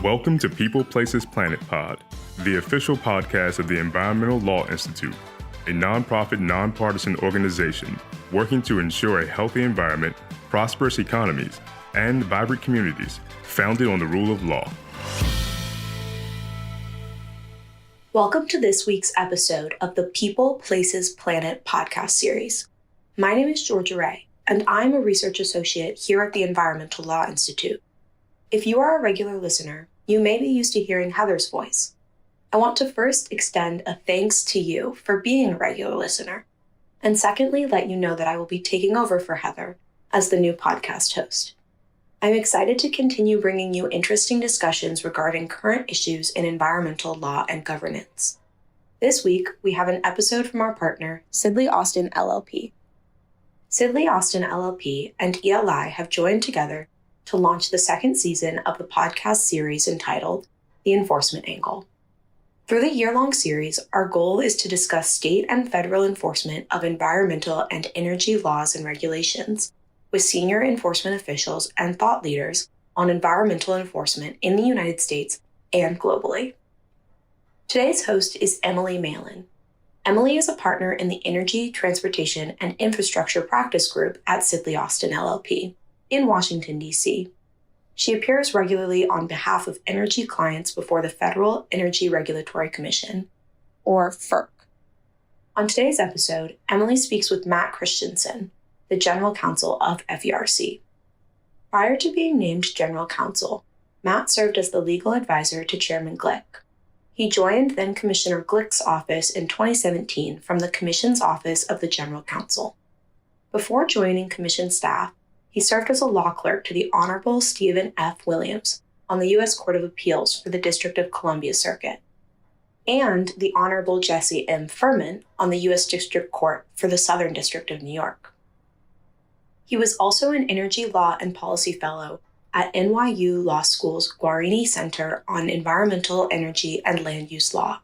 Welcome to People, Places, Planet Pod, the official podcast of the Environmental Law Institute, a nonprofit, nonpartisan organization working to ensure a healthy environment, prosperous economies, and vibrant communities founded on the rule of law. Welcome to this week's episode of the People, Places, Planet podcast series. My name is Georgia Ray, and I'm a research associate here at the Environmental Law Institute. If you are a regular listener, you may be used to hearing Heather's voice. I want to first extend a thanks to you for being a regular listener, and secondly, let you know that I will be taking over for Heather as the new podcast host. I'm excited to continue bringing you interesting discussions regarding current issues in environmental law and governance. This week, we have an episode from our partner, Sidley Austin LLP. Sidley Austin LLP and ELI have joined together to launch the second season of the podcast series entitled The Enforcement Angle. Through the year-long series, our goal is to discuss state and federal enforcement of environmental and energy laws and regulations with senior enforcement officials and thought leaders on environmental enforcement in the United States and globally. Today's host is Emily Malin. Emily is a partner in the Energy, Transportation, and Infrastructure Practice Group at Sidley Austin LLP in Washington, D.C. She appears regularly on behalf of energy clients before the Federal Energy Regulatory Commission, or FERC. On today's episode, Emily speaks with Matt Christensen, the General Counsel of FERC. Prior to being named General Counsel, Matt served as the legal advisor to Chairman Glick. He joined then Commissioner Glick's office in 2017 from the Commission's Office of the General Counsel. Before joining Commission staff, he served as a law clerk to the Honorable Stephen F. Williams on the U.S. Court of Appeals for the District of Columbia Circuit, and the Honorable Jesse M. Furman on the U.S. District Court for the Southern District of New York. He was also an Energy Law and Policy Fellow at NYU Law School's Guarini Center on Environmental, Energy, and Land Use Law.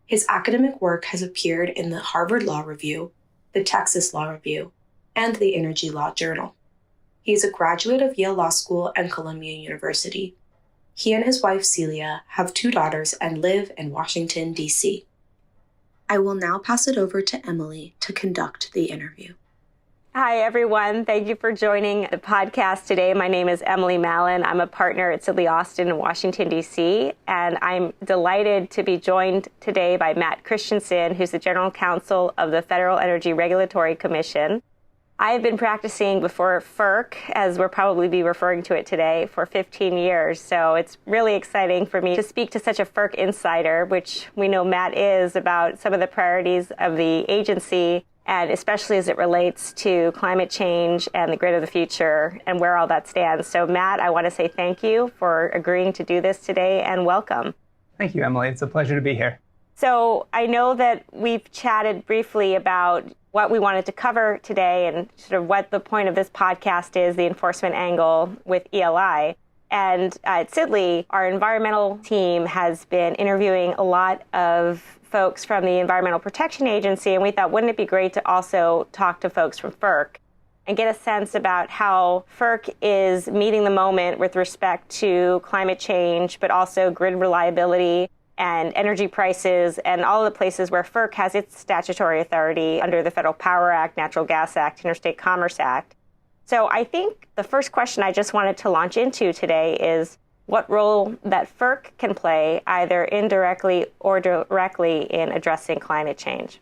His academic work has appeared in the Harvard Law Review, the Texas Law Review, and the Energy Law Journal. He is a graduate of Yale Law School and Columbia University. He and his wife Celia have 2 daughters and live in Washington, D.C. I will now pass it over to Emily to conduct the interview. Hi, everyone. Thank you for joining the podcast today. My name is Emily Malin. I'm a partner at Sidley Austin in Washington, D.C., and I'm delighted to be joined today by Matt Christensen, who's the General Counsel of the Federal Energy Regulatory Commission. I have been practicing before FERC, as we'll probably be referring to it today, for 15 years. So it's really exciting for me to speak to such a FERC insider, which we know Matt is, about some of the priorities of the agency, and especially as it relates to climate change and the grid of the future and where all that stands. So Matt, I want to say thank you for agreeing to do this today, and welcome. Thank you, Emily. It's a pleasure to be here. So I know that we've chatted briefly about what we wanted to cover today and sort of what the point of this podcast is, the enforcement angle with ELI. And at Sidley, our environmental team has been interviewing a lot of folks from the Environmental Protection Agency, and we thought, wouldn't it be great to also talk to folks from FERC and get a sense about how FERC is meeting the moment with respect to climate change, but also grid reliability and energy prices, and all of the places where FERC has its statutory authority under the Federal Power Act, Natural Gas Act, Interstate Commerce Act. So I think the first question I just wanted to launch into today is what role that FERC can play, either indirectly or directly, in addressing climate change.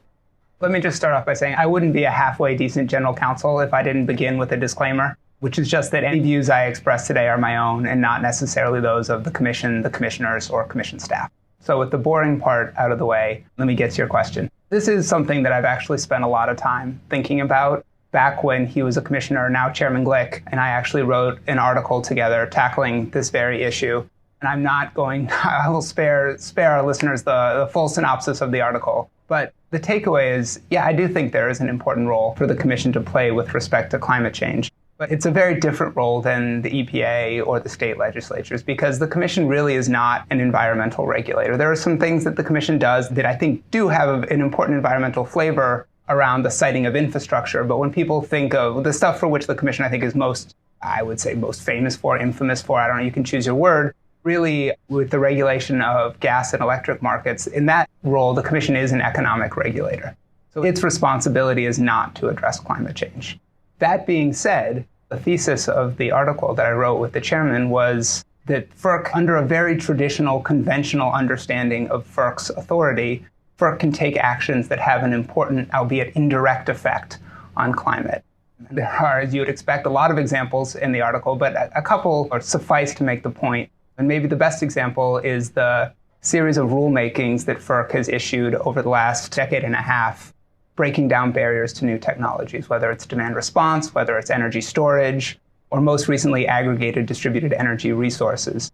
Let me just start off by saying I wouldn't be a halfway decent general counsel if I didn't begin with a disclaimer, which is just that any views I express today are my own and not necessarily those of the commission, the commissioners, or commission staff. So with the boring part out of the way, let me get to your question. This is something that I've actually spent a lot of time thinking about. Back when he was a commissioner, now Chairman Glick, and I actually wrote an article together tackling this very issue. And I'm not going, I will spare our listeners the full synopsis of the article. But the takeaway is, yeah, I do think there is an important role for the commission to play with respect to climate change. But it's a very different role than the EPA or the state legislatures, because the commission really is not an environmental regulator. There are some things that the commission does that I think do have an important environmental flavor around the siting of infrastructure. But when people think of the stuff for which the commission, I think, is most famous for, infamous for, I don't know, you can choose your word, really with the regulation of gas and electric markets, in that role, the Commission is an economic regulator. So its responsibility is not to address climate change. That being said, the thesis of the article that I wrote with the chairman was that FERC, under a very traditional, conventional understanding of FERC's authority, FERC can take actions that have an important, albeit indirect, effect on climate. There are, as you would expect, a lot of examples in the article, but a couple suffice to make the point. And maybe the best example is the series of rulemakings that FERC has issued over the last decade and a half, breaking down barriers to new technologies, whether it's demand response, whether it's energy storage, or most recently aggregated distributed energy resources.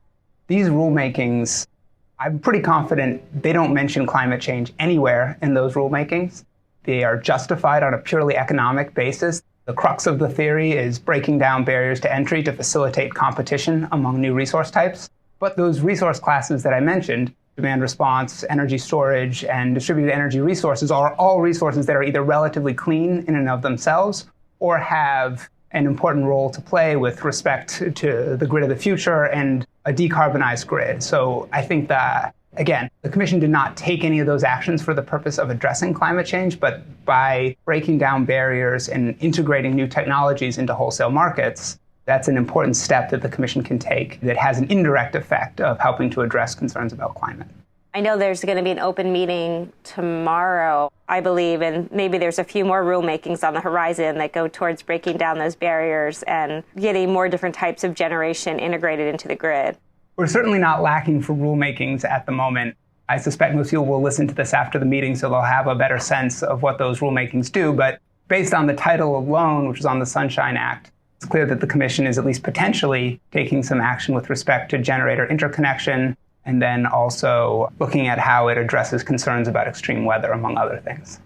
These rulemakings, I'm pretty confident they don't mention climate change anywhere in those rulemakings. They are justified on a purely economic basis. The crux of the theory is breaking down barriers to entry to facilitate competition among new resource types. But those resource classes that I mentioned, demand response, energy storage, and distributed energy resources, are all resources that are either relatively clean in and of themselves or have an important role to play with respect to the grid of the future and a decarbonized grid. So I think that, again, the Commission did not take any of those actions for the purpose of addressing climate change, but by breaking down barriers and integrating new technologies into wholesale markets, that's an important step that the Commission can take that has an indirect effect of helping to address concerns about climate. I know there's going to be an open meeting tomorrow, I believe, and maybe there's a few more rulemakings on the horizon that go towards breaking down those barriers and getting more different types of generation integrated into the grid. We're certainly not lacking for rulemakings at the moment. I suspect most people will listen to this after the meeting, so they'll have a better sense of what those rulemakings do. But based on the title alone, which is on the Sunshine Act, it's clear that the Commission is at least potentially taking some action with respect to generator interconnection, and then also looking at how it addresses concerns about extreme weather, among other things.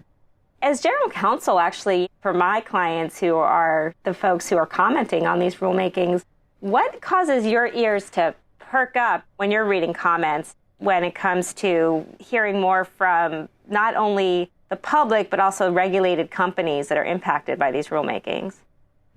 As general counsel, actually, for my clients who are the folks who are commenting on these rulemakings, what causes your ears to perk up when you're reading comments when it comes to hearing more from not only the public, but also regulated companies that are impacted by these rulemakings?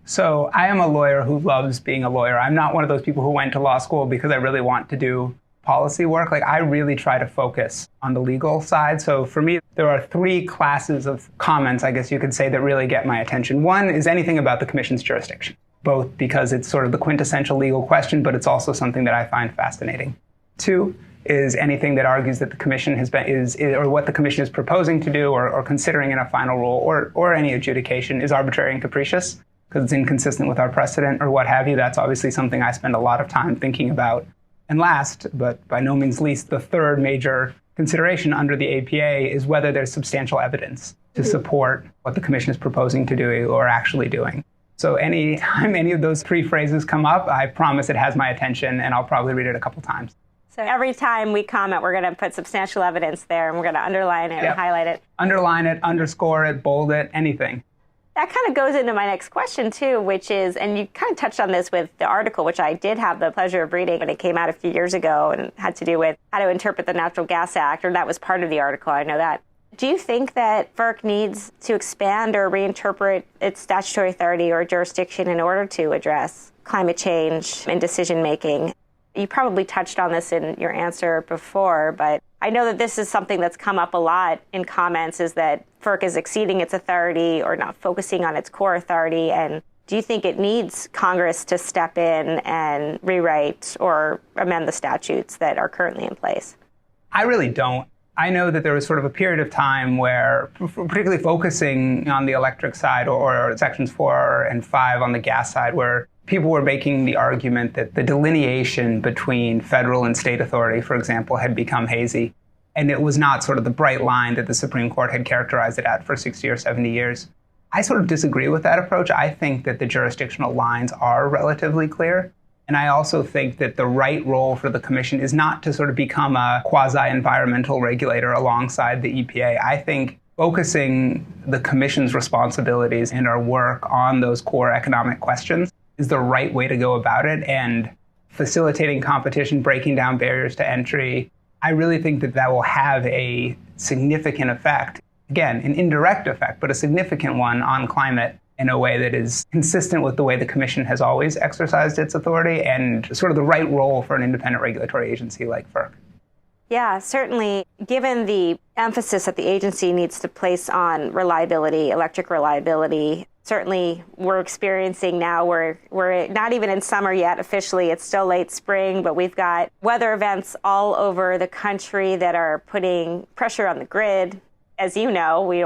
So I am a lawyer who loves being a lawyer. I'm not one of those people who went to law school because I really want to do policy work. I really try to focus on the legal side. So for me, there are three classes of comments, I guess you could say, that really get my attention. One is anything about the Commission's jurisdiction, both because it's sort of the quintessential legal question, but it's also something that I find fascinating. Two is anything that argues that the Commission or what the Commission is proposing to do or considering in a final rule or any adjudication is arbitrary and capricious because it's inconsistent with our precedent or what have you. That's obviously something I spend a lot of time thinking about. And last, but by no means least, the third major consideration under the APA is whether there's substantial evidence to support what the Commission is proposing to do or actually doing. So anytime any of those three phrases come up, I promise it has my attention, and I'll probably read it a couple times. So every time we comment, we're going to put substantial evidence there, and we're going to underline it and highlight it. Underline it, underscore it, bold it, anything. That kind of goes into my next question, too, which is, and you kind of touched on this with the article, which I did have the pleasure of reading when it came out a few years ago and had to do with how to interpret the Natural Gas Act, or that was part of the article, I know that. Do you think that FERC needs to expand or reinterpret its statutory authority or jurisdiction in order to address climate change and decision-making? You probably touched on this in your answer before, but I know that this is something that's come up a lot in comments, is that FERC is exceeding its authority or not focusing on its core authority. And do you think it needs Congress to step in and rewrite or amend the statutes that are currently in place? I really don't. I know that there was sort of a period of time where, particularly focusing on the electric side or sections 4 and 5 on the gas side, where people were making the argument that the delineation between federal and state authority, for example, had become hazy. And it was not sort of the bright line that the Supreme Court had characterized it at for 60 or 70 years. I sort of disagree with that approach. I think that the jurisdictional lines are relatively clear. And I also think that the right role for the Commission is not to sort of become a quasi-environmental regulator alongside the EPA. I think focusing the Commission's responsibilities and our work on those core economic questions is the right way to go about it. And facilitating competition, breaking down barriers to entry, I really think that that will have a significant effect. Again, an indirect effect, but a significant one on climate in a way that is consistent with the way the Commission has always exercised its authority and sort of the right role for an independent regulatory agency like FERC. Yeah, certainly, given the emphasis that the agency needs to place on reliability, electric reliability, certainly we're experiencing now, we're not even in summer yet officially, it's still late spring, but we've got weather events all over the country that are putting pressure on the grid. As you know, we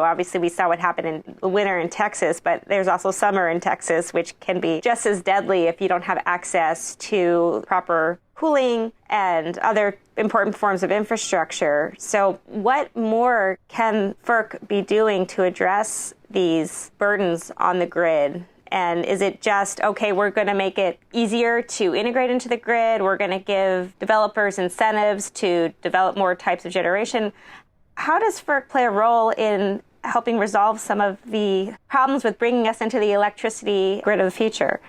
saw what happened in the winter in Texas, but there's also summer in Texas, which can be just as deadly if you don't have access to proper cooling and other important forms of infrastructure. So what more can FERC be doing to address these burdens on the grid? And is it just, okay, we're going to make it easier to integrate into the grid, we're going to give developers incentives to develop more types of generation? How does FERC play a role in helping resolve some of the problems with bringing us into the electricity grid of the future?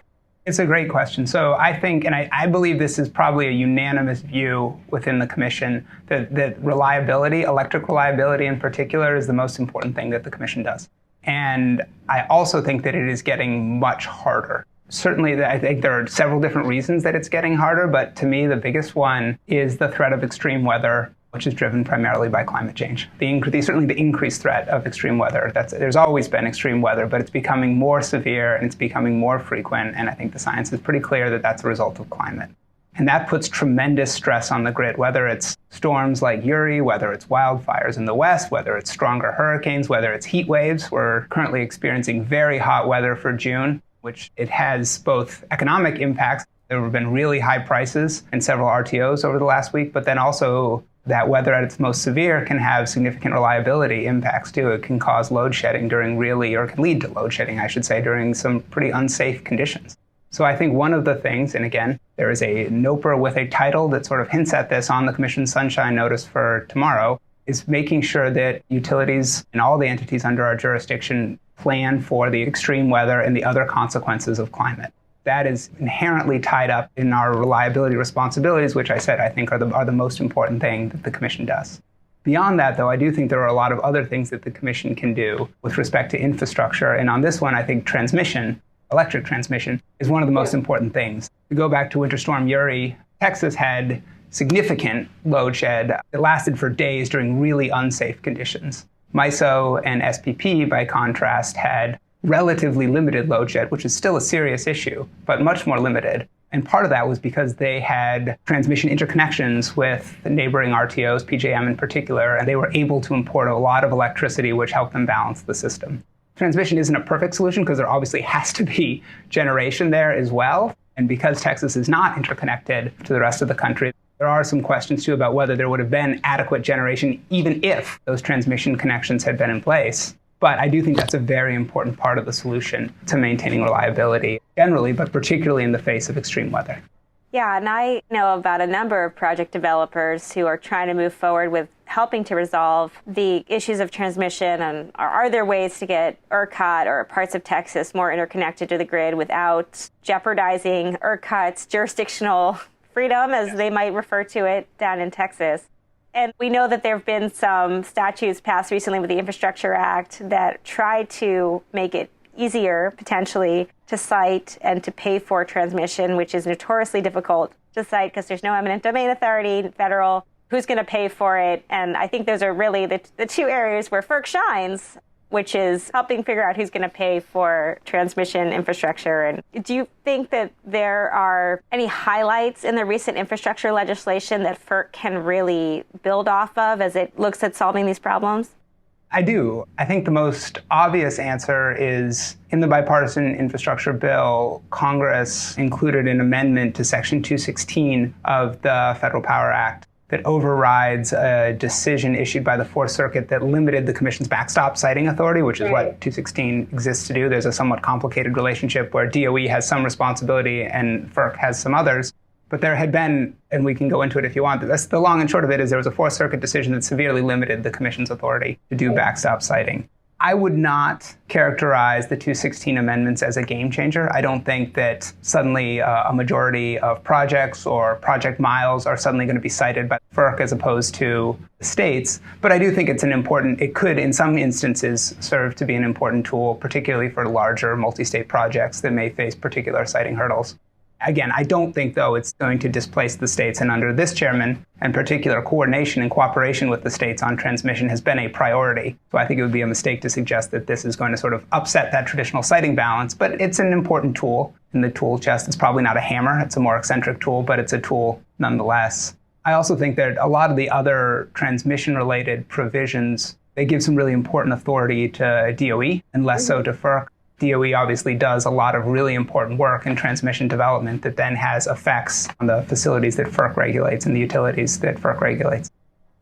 It's a great question. So I think, and I believe this is probably a unanimous view within the Commission, that reliability, electric reliability in particular, is the most important thing that the Commission does. And I also think that it is getting much harder. Certainly, I think there are several different reasons that it's getting harder, but to me, the biggest one is the threat of extreme weather, which is driven primarily by climate change. Certainly the increased threat of extreme weather. There's always been extreme weather, but it's becoming more severe and it's becoming more frequent. And I think the science is pretty clear that that's a result of climate. And that puts tremendous stress on the grid, whether it's storms like Uri, whether it's wildfires in the West, whether it's stronger hurricanes, whether it's heat waves. We're currently experiencing very hot weather for June, which it has both economic impacts. There have been really high prices in several RTOs over the last week, but then also that weather at its most severe can have significant reliability impacts too. It can cause load shedding or can lead to load shedding, I should say, during some pretty unsafe conditions. So I think one of the things, and again, there is a NOPR with a title that sort of hints at this on the Commission's Sunshine Notice for tomorrow, is making sure that utilities and all the entities under our jurisdiction plan for the extreme weather and the other consequences of climate. That is inherently tied up in our reliability responsibilities, which I said I think are the most important thing that the Commission does. Beyond that, though, I do think there are a lot of other things that the Commission can do with respect to infrastructure. And on this one, I think electric transmission, is one of the most important things. To go back to Winter Storm Uri, Texas had significant load shed that lasted for days during really unsafe conditions. MISO and SPP, by contrast, had relatively limited load shed, which is still a serious issue, but much more limited. And part of that was because they had transmission interconnections with the neighboring RTOs, PJM in particular, and they were able to import a lot of electricity, which helped them balance the system. Transmission isn't a perfect solution because there obviously has to be generation there as well. And because Texas is not interconnected to the rest of the country, there are some questions too about whether there would have been adequate generation even if those transmission connections had been in place. But I do think that's a very important part of the solution to maintaining reliability generally, but particularly in the face of extreme weather. Yeah, and I know about a number of project developers who are trying to move forward with helping to resolve the issues of transmission. And are there ways to get ERCOT or parts of Texas more interconnected to the grid without jeopardizing ERCOT's jurisdictional freedom, as they might refer to it down in Texas? And we know that there have been some statutes passed recently with the Infrastructure Act that try to make it easier, potentially, to site and to pay for transmission, which is notoriously difficult to cite because there's no eminent domain authority, federal, who's going to pay for it. And I think those are really the two areas where FERC shines, which is helping figure out who's going to pay for transmission infrastructure. And do you think that there are any highlights in the recent infrastructure legislation that FERC can really build off of as it looks at solving these problems? I do. I think the most obvious answer is in the bipartisan infrastructure bill, Congress included an amendment to Section 216 of the Federal Power Act that overrides a decision issued by the Fourth Circuit that limited the Commission's backstop siting authority, which is what 216 exists to do. There's a somewhat complicated relationship where DOE has some responsibility and FERC has some others. But there had been, and we can go into it if you want, that's the long and short of it is there was a Fourth Circuit decision that severely limited the Commission's authority to do backstop siting. I would not characterize the 216 amendments as a game changer. I don't think that suddenly a majority of projects or project miles are suddenly going to be cited by FERC as opposed to the states. But I do think it could in some instances serve to be an important tool, particularly for larger multi-state projects that may face particular citing hurdles. Again, I don't think, though, it's going to displace the states. And under this chairman, in particular, coordination and cooperation with the states on transmission has been a priority. So I think it would be a mistake to suggest that this is going to sort of upset that traditional citing balance. But it's an important tool in the tool chest. It's probably not a hammer. It's a more eccentric tool, but it's a tool nonetheless. I also think that a lot of the other transmission-related provisions, they give some really important authority to DOE and less so to FERC. DOE obviously does a lot of really important work in transmission development that then has effects on the facilities that FERC regulates and the utilities that FERC regulates.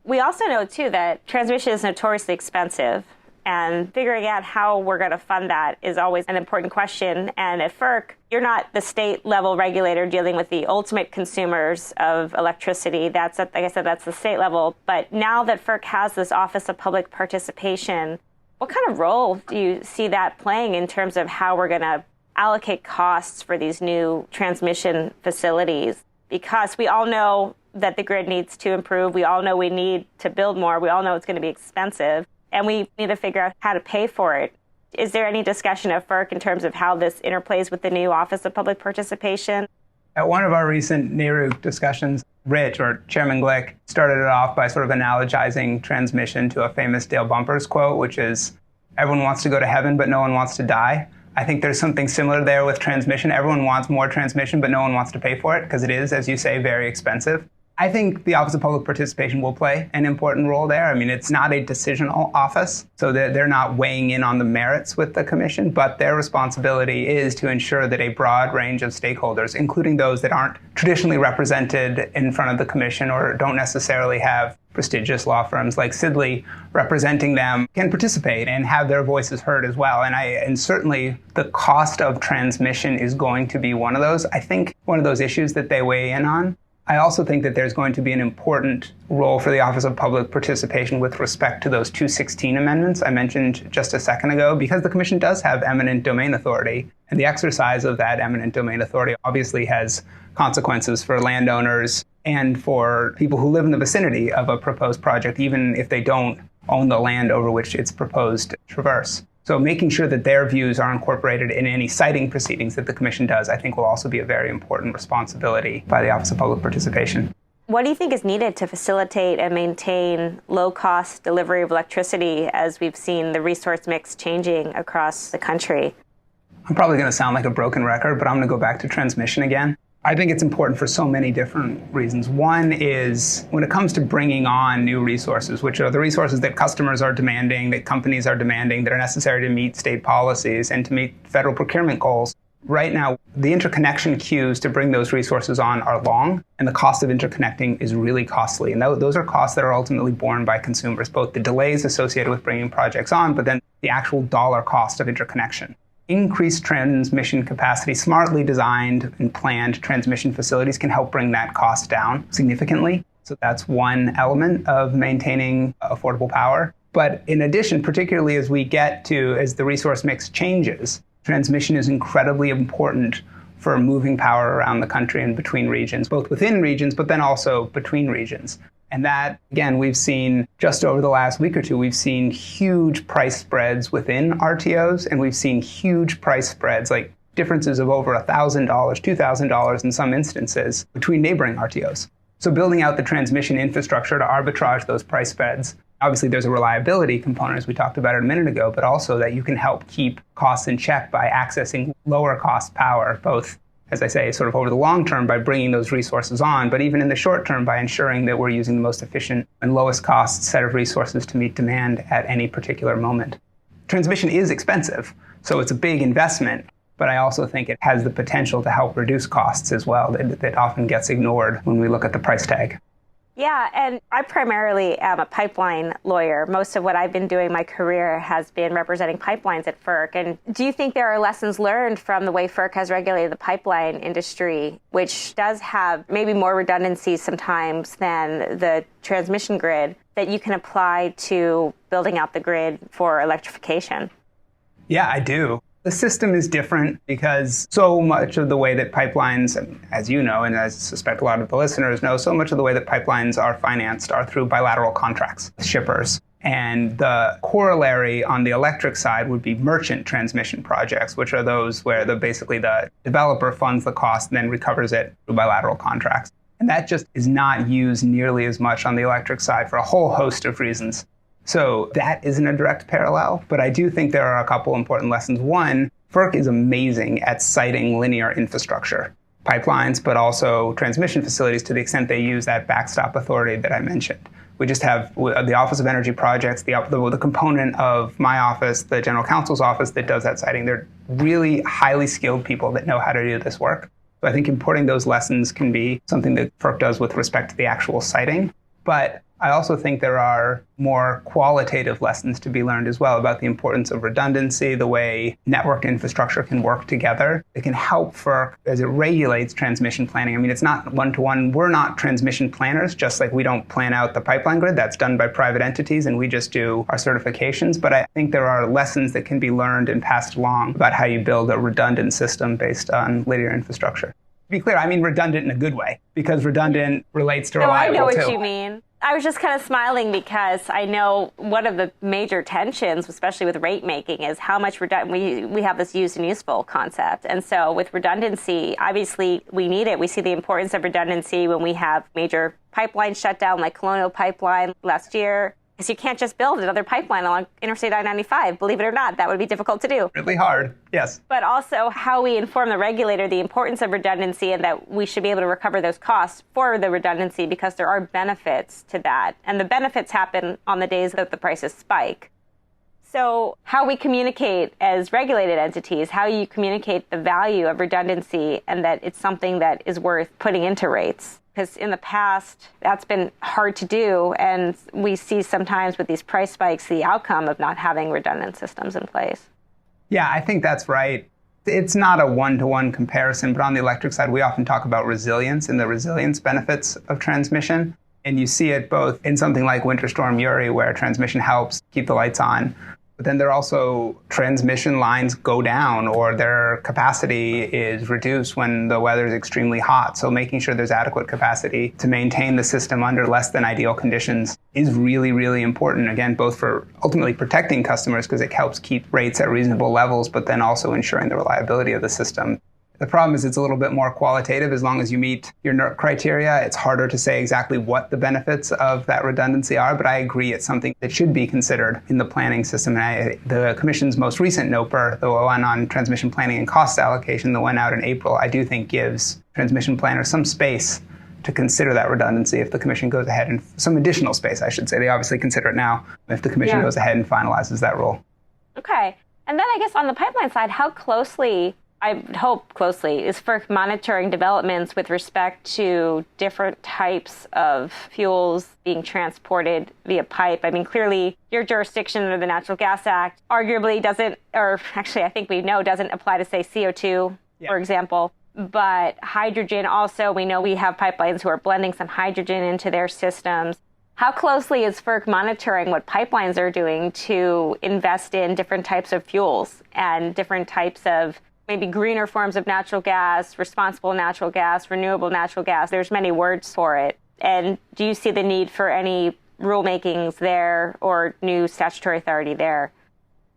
We also know, too, that transmission is notoriously expensive, and figuring out how we're going to fund that is always an important question. And at FERC, you're not the state-level regulator dealing with the ultimate consumers of electricity. That's, like I said, that's the state level. But now that FERC has this Office of Public Participation, what kind of role do you see that playing in terms of how we're going to allocate costs for these new transmission facilities? Because we all know that the grid needs to improve. We all know we need to build more. We all know it's going to be expensive. And we need to figure out how to pay for it. Is there any discussion of FERC in terms of how this interplays with the new Office of Public Participation? At one of our recent NARUC discussions, Rich, or Chairman Glick, started it off by sort of analogizing transmission to a famous Dale Bumpers quote, which is, everyone wants to go to heaven, but no one wants to die. I think there's something similar there with transmission. Everyone wants more transmission, but no one wants to pay for it because it is, as you say, very expensive. I think the Office of Public Participation will play an important role there. I mean, it's not a decisional office, so they're not weighing in on the merits with the commission, but their responsibility is to ensure that a broad range of stakeholders, including those that aren't traditionally represented in front of the commission or don't necessarily have prestigious law firms like Sidley representing them, can participate and have their voices heard as well. And certainly the cost of transmission is going to be one of those. I think one of those issues that they weigh in on. I also think that there's going to be an important role for the Office of Public Participation with respect to those 216 amendments I mentioned just a second ago, because the Commission does have eminent domain authority. And the exercise of that eminent domain authority obviously has consequences for landowners and for people who live in the vicinity of a proposed project, even if they don't own the land over which it's proposed to traverse. So making sure that their views are incorporated in any citing proceedings that the Commission does, I think will also be a very important responsibility by the Office of Public Participation. What do you think is needed to facilitate and maintain low-cost delivery of electricity as we've seen the resource mix changing across the country? I'm probably going to sound like a broken record, but I'm going to go back to transmission again. I think it's important for so many different reasons. One is when it comes to bringing on new resources, which are the resources that customers are demanding, that companies are demanding, that are necessary to meet state policies and to meet federal procurement goals. Right now, the interconnection queues to bring those resources on are long, and the cost of interconnecting is really costly. And those are costs that are ultimately borne by consumers, both the delays associated with bringing projects on, but then the actual dollar cost of interconnection. Increased transmission capacity, smartly designed and planned transmission facilities can help bring that cost down significantly. So that's one element of maintaining affordable power. But in addition, particularly as the resource mix changes, transmission is incredibly important for moving power around the country and between regions, both within regions, but then also between regions. And that, again, we've seen just over the last week or two, we've seen huge price spreads within RTOs, and we've seen huge price spreads, like differences of over $1,000, $2,000 in some instances between neighboring RTOs. So building out the transmission infrastructure to arbitrage those price spreads. Obviously, there's a reliability component, as we talked about it a minute ago, but also that you can help keep costs in check by accessing lower cost power, both, as I say, sort of over the long term by bringing those resources on, but even in the short term by ensuring that we're using the most efficient and lowest cost set of resources to meet demand at any particular moment. Transmission is expensive, so it's a big investment, but I also think it has the potential to help reduce costs as well that often gets ignored when we look at the price tag. Yeah, and I primarily am a pipeline lawyer. Most of what I've been doing my career has been representing pipelines at FERC. And do you think there are lessons learned from the way FERC has regulated the pipeline industry, which does have maybe more redundancies sometimes than the transmission grid, that you can apply to building out the grid for electrification? Yeah, I do. The system is different because so much of the way that pipelines, as you know, and I suspect a lot of the listeners know, so much of the way that pipelines are financed are through bilateral contracts with shippers. And the corollary on the electric side would be merchant transmission projects, which are those where basically the developer funds the cost and then recovers it through bilateral contracts. And that just is not used nearly as much on the electric side for a whole host of reasons. So that isn't a direct parallel, but I do think there are a couple important lessons. One, FERC is amazing at siting linear infrastructure, pipelines, but also transmission facilities to the extent they use that backstop authority that I mentioned. We just have the Office of Energy Projects, the component of my office, the General Counsel's office that does that siting. They're really highly skilled people that know how to do this work. So I think importing those lessons can be something that FERC does with respect to the actual siting. But I also think there are more qualitative lessons to be learned as well about the importance of redundancy, the way network infrastructure can work together. It can help FERC as it regulates transmission planning. I mean, it's not one-to-one. We're not transmission planners, just like we don't plan out the pipeline grid. That's done by private entities, and we just do our certifications. But I think there are lessons that can be learned and passed along about how you build a redundant system based on linear infrastructure. To be clear, I mean redundant in a good way, because redundant relates to reliable, I know too. what you mean. I was just kind of smiling because I know one of the major tensions, especially with rate making, is how much we have this used and useful concept. And so with redundancy, obviously we need it. We see the importance of redundancy when we have major pipeline shutdown like Colonial Pipeline last year. Because you can't just build another pipeline along Interstate I-95. Believe it or not, that would be difficult to do. Really hard, yes. But also how we inform the regulator the importance of redundancy and that we should be able to recover those costs for the redundancy because there are benefits to that. And the benefits happen on the days that the prices spike. So how we communicate as regulated entities, how you communicate the value of redundancy and that it's something that is worth putting into rates. Because in the past, that's been hard to do. And we see sometimes with these price spikes, the outcome of not having redundant systems in place. Yeah, I think that's right. It's not a one-to-one comparison, but on the electric side, we often talk about resilience and the resilience benefits of transmission. And you see it both in something like Winter Storm Uri, where transmission helps keep the lights on. But then there are also transmission lines go down or their capacity is reduced when the weather is extremely hot. So making sure there's adequate capacity to maintain the system under less than ideal conditions is really, really important. Again, both for ultimately protecting customers because it helps keep rates at reasonable levels, but then also ensuring the reliability of the system. The problem is it's a little bit more qualitative. As long as you meet your NERC criteria, it's harder to say exactly what the benefits of that redundancy are, but I agree it's something that should be considered in the planning system. And the Commission's most recent NOPR, the one on transmission planning and cost allocation that went out in April, I do think gives transmission planners some space to consider that redundancy if the Commission goes ahead, and some additional space, I should say. They obviously consider it now if the Commission goes ahead and finalizes that rule. Okay. And then I guess on the pipeline side, how closely, I hope closely, is FERC monitoring developments with respect to different types of fuels being transported via pipe? I mean, clearly your jurisdiction under the Natural Gas Act arguably doesn't, or actually I think we know doesn't apply to, say, CO2, for example. But hydrogen also, we know we have pipelines who are blending some hydrogen into their systems. How closely is FERC monitoring what pipelines are doing to invest in different types of fuels and different types of maybe greener forms of natural gas, responsible natural gas, renewable natural gas? There's many words for it. And do you see the need for any rulemakings there or new statutory authority there?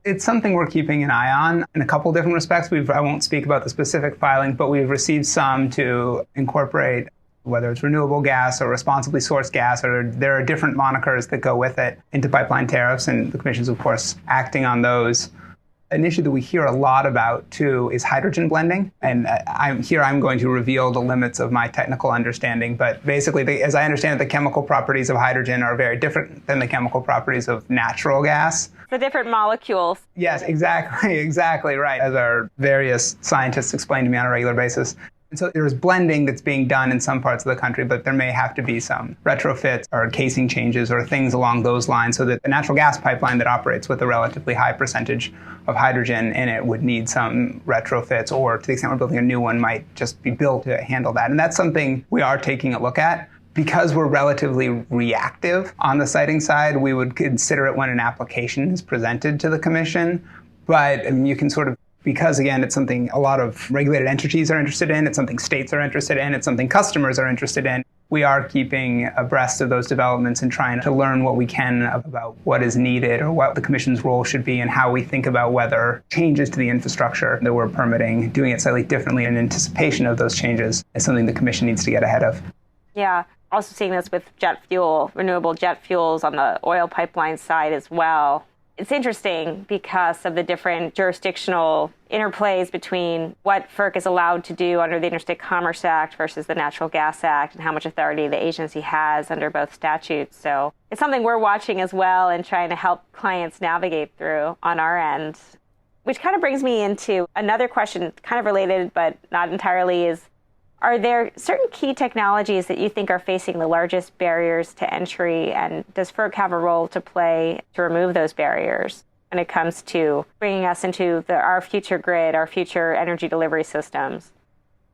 It's something we're keeping an eye on in a couple different respects. I won't speak about the specific filing, but we've received some to incorporate whether it's renewable gas or responsibly sourced gas, or there are different monikers that go with it, into pipeline tariffs, and the Commission's, of course, acting on those. An issue that we hear a lot about, too, is hydrogen blending. And I'm going to reveal the limits of my technical understanding. But basically, as I understand it, the chemical properties of hydrogen are very different than the chemical properties of natural gas. The different molecules. Yes, exactly right. As our various scientists explain to me on a regular basis. And so there's blending that's being done in some parts of the country, but there may have to be some retrofits or casing changes or things along those lines so that the natural gas pipeline that operates with a relatively high percentage of hydrogen in it would need some retrofits, or to the extent we're building a new one, might just be built to handle that. And that's something we are taking a look at. Because we're relatively reactive on the siting side, we would consider it when an application is presented to the commission. But you can sort of, because again, it's something a lot of regulated entities are interested in, it's something states are interested in, it's something customers are interested in. We are keeping abreast of those developments and trying to learn what we can about what is needed or what the commission's role should be and how we think about whether changes to the infrastructure that we're permitting, doing it slightly differently in anticipation of those changes, is something the commission needs to get ahead of. Yeah. Also seeing this with jet fuel, renewable jet fuels on the oil pipeline side as well. It's interesting because of the different jurisdictional interplays between what FERC is allowed to do under the Interstate Commerce Act versus the Natural Gas Act and how much authority the agency has under both statutes. So it's something we're watching as well and trying to help clients navigate through on our end. Which kind of brings me into another question, kind of related but not entirely, is are there certain key technologies that you think are facing the largest barriers to entry, and does FERC have a role to play to remove those barriers when it comes to bringing us into our future grid, our future energy delivery systems?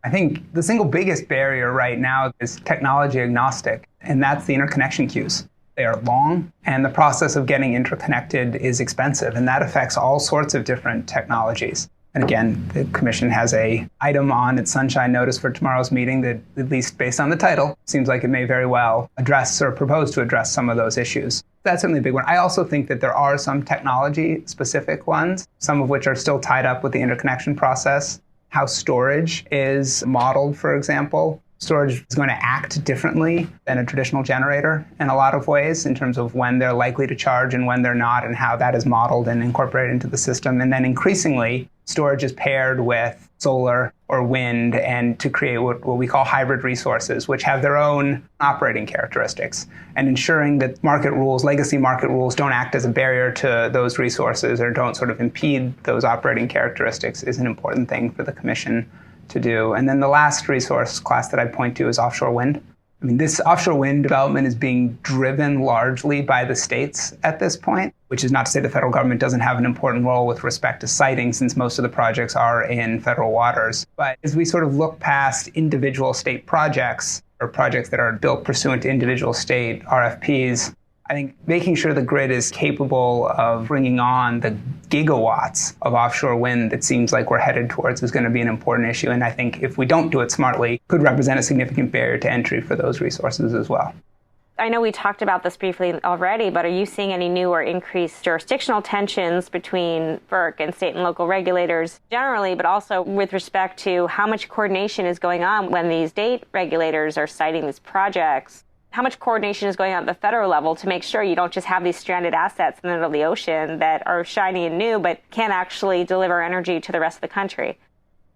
I think the single biggest barrier right now is technology agnostic, and that's the interconnection queues. They are long, and the process of getting interconnected is expensive, and that affects all sorts of different technologies. And again, the Commission has an item on its sunshine notice for tomorrow's meeting that, at least based on the title, seems like it may very well address or propose to address some of those issues. That's certainly a big one. I also think that there are some technology-specific ones, some of which are still tied up with the interconnection process. How storage is modeled, for example. Storage is going to act differently than a traditional generator in a lot of ways in terms of when they're likely to charge and when they're not, and how that is modeled and incorporated into the system. And then increasingly, storage is paired with solar or wind, and to create what we call hybrid resources, which have their own operating characteristics. And ensuring that market rules, legacy market rules, don't act as a barrier to those resources or don't sort of impede those operating characteristics is an important thing for the Commission to do. And then the last resource class that I'd point to is offshore wind. I mean, this offshore wind development is being driven largely by the states at this point, which is not to say the federal government doesn't have an important role with respect to siting, since most of the projects are in federal waters. But as we sort of look past individual state projects or projects that are built pursuant to individual state RFPs, I think making sure the grid is capable of bringing on the gigawatts of offshore wind that seems like we're headed towards is going to be an important issue. And I think if we don't do it smartly, could represent a significant barrier to entry for those resources as well. I know we talked about this briefly already, but are you seeing any new or increased jurisdictional tensions between FERC and state and local regulators generally, but also with respect to how much coordination is going on when these state regulators are citing these projects? How much coordination is going on at the federal level to make sure you don't just have these stranded assets in the middle of the ocean that are shiny and new, but can't actually deliver energy to the rest of the country?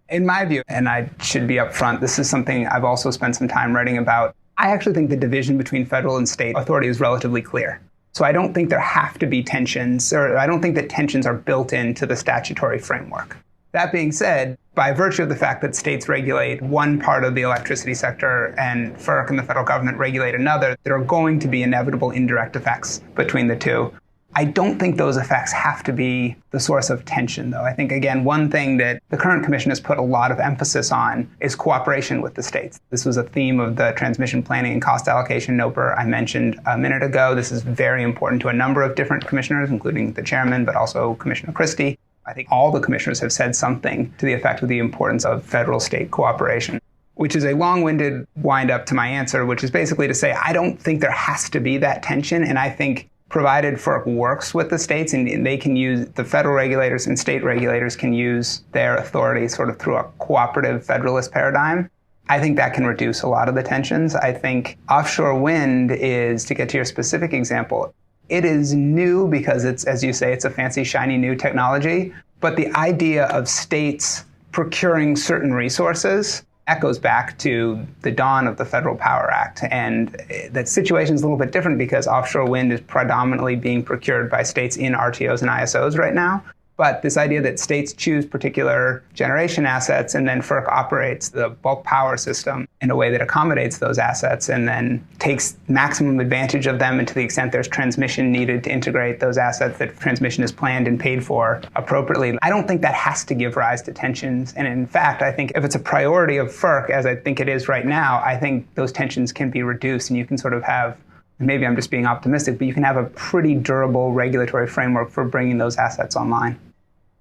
In my view, and I should be upfront, this is something I've also spent some time writing about. I actually think the division between federal and state authority is relatively clear. So I don't think there have to be tensions, or I don't think that tensions are built into the statutory framework. That being said, by virtue of the fact that states regulate one part of the electricity sector and FERC and the federal government regulate another, there are going to be inevitable indirect effects between the two. I don't think those effects have to be the source of tension, though. I think, again, one thing that the current commission has put a lot of emphasis on is cooperation with the states. This was a theme of the transmission planning and cost allocation NOPR I mentioned a minute ago. This is very important to a number of different commissioners, including the chairman, but also Commissioner Christie. I think all the commissioners have said something to the effect of the importance of federal-state cooperation, which is a long-winded wind-up to my answer, which is basically to say I don't think there has to be that tension, and I think provided FERC works with the states and they can use, the federal regulators and state regulators can use their authority sort of through a cooperative federalist paradigm, I think that can reduce a lot of the tensions. I think offshore wind is, to get to your specific example, it is new because it's, as you say, it's a fancy, shiny new technology. But the idea of states procuring certain resources echoes back to the dawn of the Federal Power Act. And that situation is a little bit different because offshore wind is predominantly being procured by states in RTOs and ISOs right now. But this idea that states choose particular generation assets and then FERC operates the bulk power system in a way that accommodates those assets and then takes maximum advantage of them, and to the extent there's transmission needed to integrate those assets, that transmission is planned and paid for appropriately. I don't think that has to give rise to tensions. And in fact, I think if it's a priority of FERC, as I think it is right now, I think those tensions can be reduced and you can sort of have, maybe I'm just being optimistic, but you can have a pretty durable regulatory framework for bringing those assets online.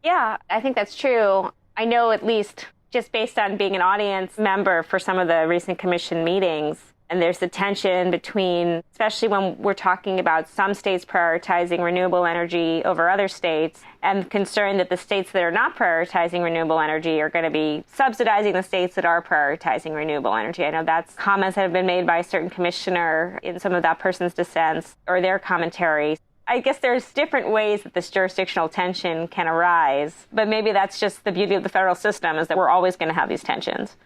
Yeah, I think that's true. I know, at least just based on being an audience member for some of the recent commission meetings, and there's the tension between, especially when we're talking about some states prioritizing renewable energy over other states, and concern that the states that are not prioritizing renewable energy are going to be subsidizing the states that are prioritizing renewable energy. I know that's comments that have been made by a certain commissioner in some of that person's dissents or their commentary. I guess there's different ways that this jurisdictional tension can arise, but maybe that's just the beauty of the federal system, is that we're always going to have these tensions.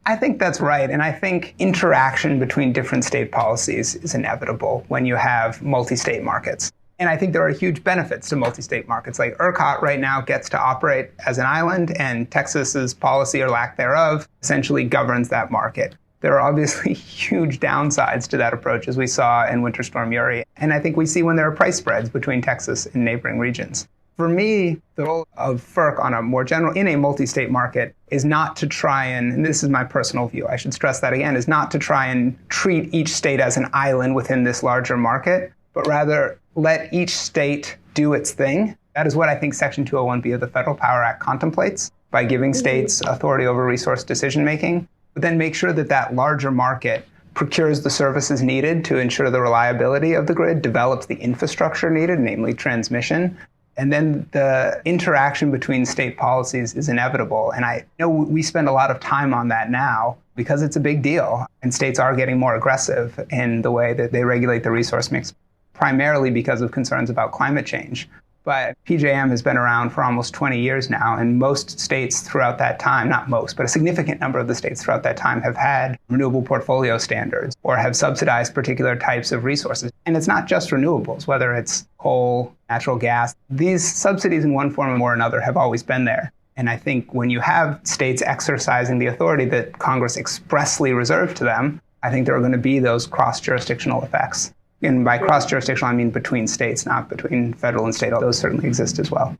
I think that's right. And I think interaction between different state policies is inevitable when you have multi-state markets. And I think there are huge benefits to multi-state markets. Like ERCOT right now gets to operate as an island, and Texas's policy or lack thereof essentially governs that market. There are obviously huge downsides to that approach, as we saw in Winter Storm Uri. And I think we see when there are price spreads between Texas and neighboring regions. For me, the role of FERC on a more general, in a multi-state market, is not to try and this is my personal view, I should stress that again, is not to try and treat each state as an island within this larger market, but rather let each state do its thing. That is what I think Section 201B of the Federal Power Act contemplates, by giving states authority over resource decision-making. But then make sure that that larger market procures the services needed to ensure the reliability of the grid, develops the infrastructure needed, namely transmission. And then the interaction between state policies is inevitable. And I know we spend a lot of time on that now because it's a big deal. And states are getting more aggressive in the way that they regulate the resource mix, primarily because of concerns about climate change. But PJM has been around for almost 20 years now, and most states throughout that time, not most, but a significant number of the states throughout that time have had renewable portfolio standards or have subsidized particular types of resources. And it's not just renewables, whether it's coal, natural gas. These subsidies in one form or another have always been there. And I think when you have states exercising the authority that Congress expressly reserved to them, I think there are going to be those cross-jurisdictional effects. And by cross-jurisdictional, I mean between states, not between federal and state. Those certainly exist as well.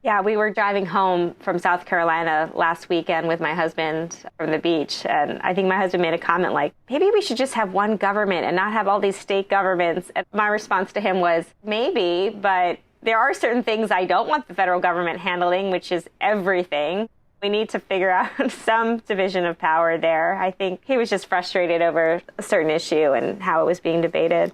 Yeah, we were driving home from South Carolina last weekend with my husband from the beach. And I think my husband made a comment like, maybe we should just have one government and not have all these state governments. And my response to him was, maybe, but there are certain things I don't want the federal government handling, which is everything. We need to figure out some division of power there. I think he was just frustrated over a certain issue and how it was being debated.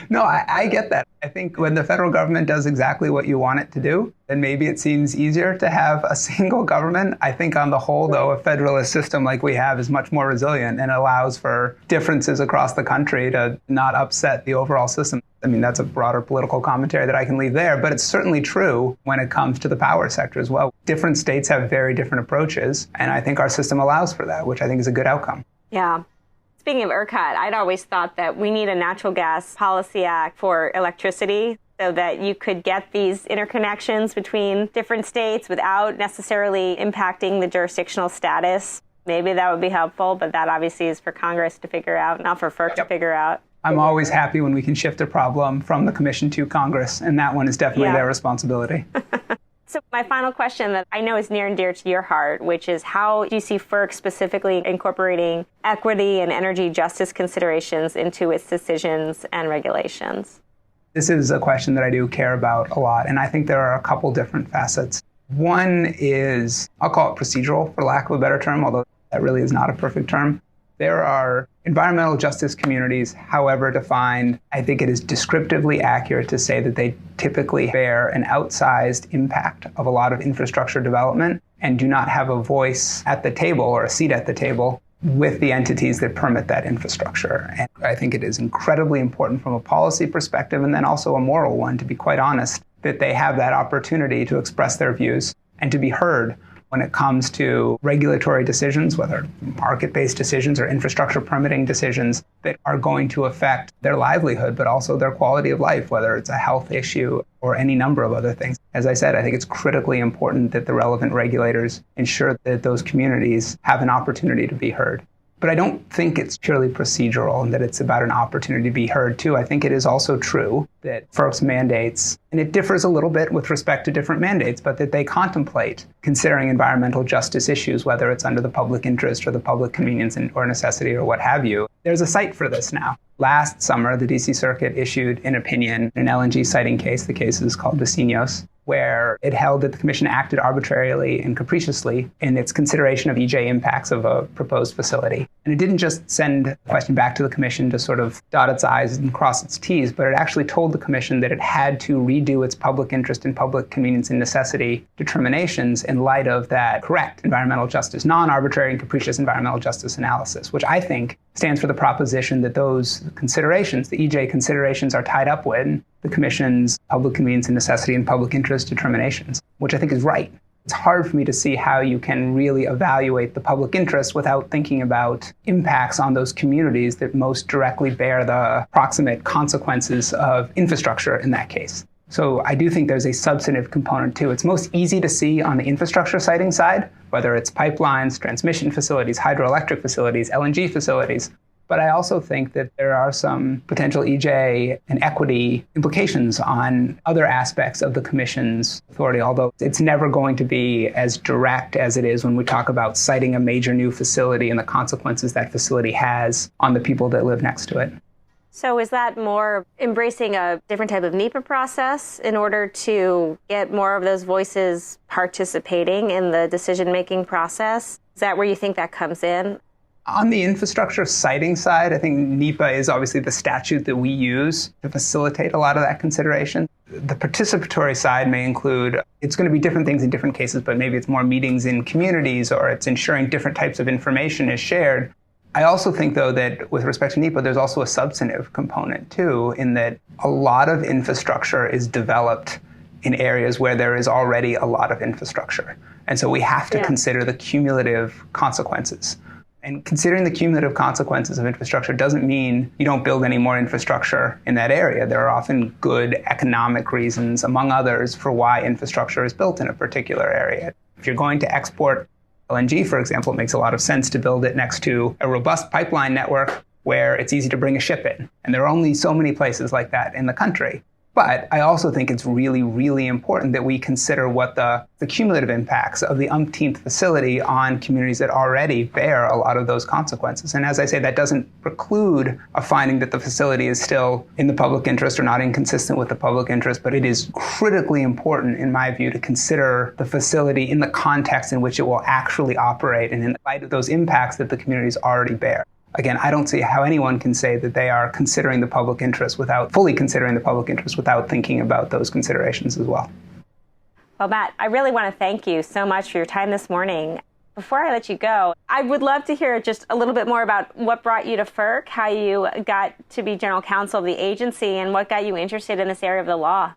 No, I get that. I think when the federal government does exactly what you want it to do, then maybe it seems easier to have a single government. I think on the whole, though, a federalist system like we have is much more resilient and allows for differences across the country to not upset the overall system. I mean, that's a broader political commentary that I can leave there, but it's certainly true when it comes to the power sector as well. Different states have very different approaches, and I think our system allows for that, which I think is a good outcome. Yeah. Speaking of ERCOT, I'd always thought that we need a natural gas policy act for electricity so that you could get these interconnections between different states without necessarily impacting the jurisdictional status. Maybe that would be helpful, but that obviously is for Congress to figure out, not for FERC to figure out. I'm always happy when we can shift a problem from the Commission to Congress, and that one is definitely their responsibility. So my final question that I know is near and dear to your heart, which is how do you see FERC specifically incorporating equity and energy justice considerations into its decisions and regulations? This is a question that I do care about a lot, and I think there are a couple different facets. One is, I'll call it procedural, for lack of a better term, although that really is not a perfect term. There are environmental justice communities, however defined. I think it is descriptively accurate to say that they typically bear an outsized impact of a lot of infrastructure development and do not have a voice at the table or a seat at the table with the entities that permit that infrastructure. And I think it is incredibly important from a policy perspective and then also a moral one, to be quite honest, that they have that opportunity to express their views and to be heard when it comes to regulatory decisions, whether market-based decisions or infrastructure permitting decisions that are going to affect their livelihood, but also their quality of life, whether it's a health issue or any number of other things. As I said, I think it's critically important that the relevant regulators ensure that those communities have an opportunity to be heard. But I don't think it's purely procedural and that it's about an opportunity to be heard too. I think it is also true that FERC's mandates, and it differs a little bit with respect to different mandates, but that they contemplate considering environmental justice issues, whether it's under the public interest or the public convenience or necessity or what have you. There's a site for this now. Last summer, the DC Circuit issued an opinion in an LNG siting case. The case is called Vecinos, where it held that the Commission acted arbitrarily and capriciously in its consideration of EJ impacts of a proposed facility. And it didn't just send the question back to the Commission to sort of dot its I's and cross its T's, but it actually told the Commission that it had to redo its public interest and public convenience and necessity determinations in light of that correct environmental justice, non-arbitrary and capricious environmental justice analysis, which I think stands for the proposition that those considerations, the EJ considerations, are tied up with the Commission's public convenience and necessity and public interest determinations, which I think is right. It's hard for me to see how you can really evaluate the public interest without thinking about impacts on those communities that most directly bear the proximate consequences of infrastructure in that case. So I do think there's a substantive component too. It's most easy to see on the infrastructure siting side, whether it's pipelines, transmission facilities, hydroelectric facilities, LNG facilities. But I also think that there are some potential EJ and equity implications on other aspects of the Commission's authority, although it's never going to be as direct as it is when we talk about citing a major new facility and the consequences that facility has on the people that live next to it. So is that more embracing a different type of NEPA process in order to get more of those voices participating in the decision-making process? Is that where you think that comes in? On the infrastructure siting side, I think NEPA is obviously the statute that we use to facilitate a lot of that consideration. The participatory side may include, it's going to be different things in different cases, but maybe it's more meetings in communities or it's ensuring different types of information is shared. I also think, though, that with respect to NEPA, there's also a substantive component, too, in that a lot of infrastructure is developed in areas where there is already a lot of infrastructure. And so we have to consider the cumulative consequences. And considering the cumulative consequences of infrastructure doesn't mean you don't build any more infrastructure in that area. There are often good economic reasons, among others, for why infrastructure is built in a particular area. If you're going to export LNG, for example, it makes a lot of sense to build it next to a robust pipeline network where it's easy to bring a ship in. And there are only so many places like that in the country. But I also think it's really, really important that we consider what the cumulative impacts of the umpteenth facility on communities that already bear a lot of those consequences. And as I say, that doesn't preclude a finding that the facility is still in the public interest or not inconsistent with the public interest, but it is critically important, in my view, to consider the facility in the context in which it will actually operate and in light of those impacts that the communities already bear. Again, I don't see how anyone can say that they are considering the public interest fully considering the public interest without thinking about those considerations as well. Well, Matt, I really want to thank you so much for your time this morning. Before I let you go, I would love to hear just a little bit more about what brought you to FERC, how you got to be general counsel of the agency, and what got you interested in this area of the law.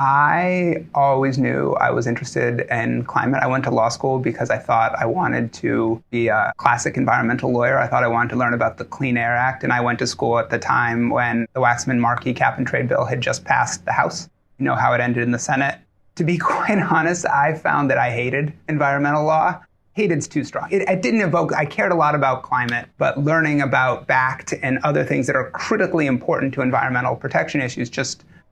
I always knew I was interested in climate. I went to law school because I thought I wanted to be a classic environmental lawyer. I thought I wanted to learn about the Clean Air Act, and I went to school at the time when the Waxman-Markey cap and trade bill had just passed the House. You know how it ended in the Senate. To be quite honest, I found that I hated environmental law. Hated's too strong. It didn't evoke, I cared a lot about climate, but learning about BACT and other things that are critically important to environmental protection issues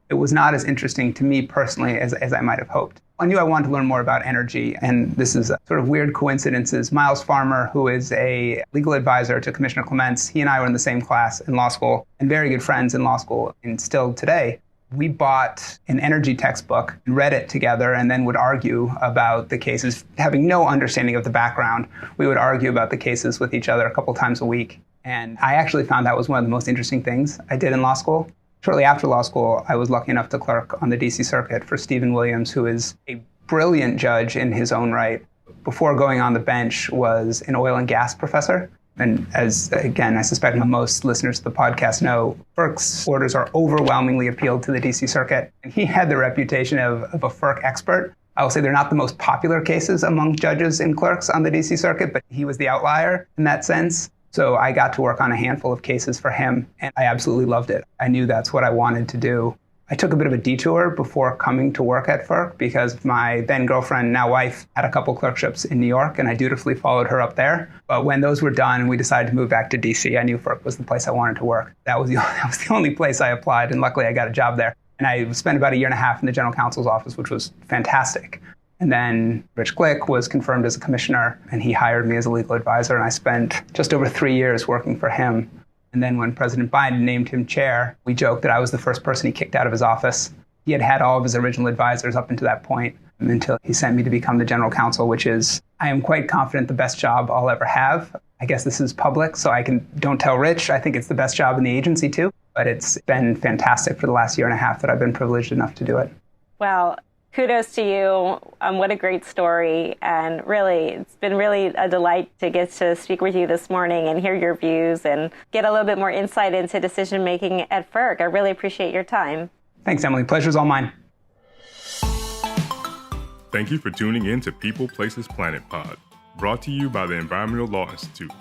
it was not as interesting to me personally as I might have hoped. I knew I wanted to learn more about energy, and this is a sort of weird coincidences. Miles Farmer, who is a legal advisor to Commissioner Clements, he and I were in the same class in law school and very good friends in law school, and still today. We bought an energy textbook and read it together and then would argue about the cases. Having no understanding of the background, we would argue about the cases with each other a couple times a week. And I actually found that was one of the most interesting things I did in law school. Shortly after law school, I was lucky enough to clerk on the DC Circuit for Stephen Williams, who is a brilliant judge in his own right. Before going on the bench, was an oil and gas professor. And as, again, I suspect most listeners to the podcast know, FERC's orders are overwhelmingly appealed to the DC Circuit. And he had the reputation of a FERC expert. I will say they're not the most popular cases among judges and clerks on the DC Circuit, but he was the outlier in that sense. So I got to work on a handful of cases for him, and I absolutely loved it. I knew that's what I wanted to do. I took a bit of a detour before coming to work at FERC because my then girlfriend, now wife, had a couple clerkships in New York, and I dutifully followed her up there. But when those were done and we decided to move back to DC, I knew FERC was the place I wanted to work. That was the only place I applied, and luckily I got a job there. And I spent about a year and a half in the general counsel's office, which was fantastic. And then Rich Glick was confirmed as a commissioner, and he hired me as a legal advisor, and I spent just over 3 years working for him. And then when President Biden named him chair, we joked that I was the first person he kicked out of his office. He had had all of his original advisors up until that point, until he sent me to become the general counsel, which is, I am quite confident, the best job I'll ever have. I guess this is public, so don't tell Rich. I think it's the best job in the agency too. But it's been fantastic for the last year and a half that I've been privileged enough to do it. Well, kudos to you. What a great story. And really, it's been really a delight to get to speak with you this morning and hear your views and get a little bit more insight into decision-making at FERC. I really appreciate your time. Thanks, Emily. Pleasure's all mine. Thank you for tuning in to People, Places, Planet Pod, brought to you by the Environmental Law Institute.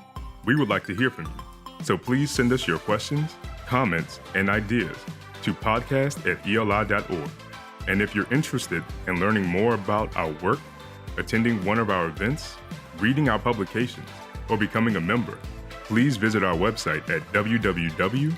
We would like to hear from you, so please send us your questions, comments, and ideas to podcast@eli.org. And if you're interested in learning more about our work, attending one of our events, reading our publications, or becoming a member, please visit our website at www.eli.org.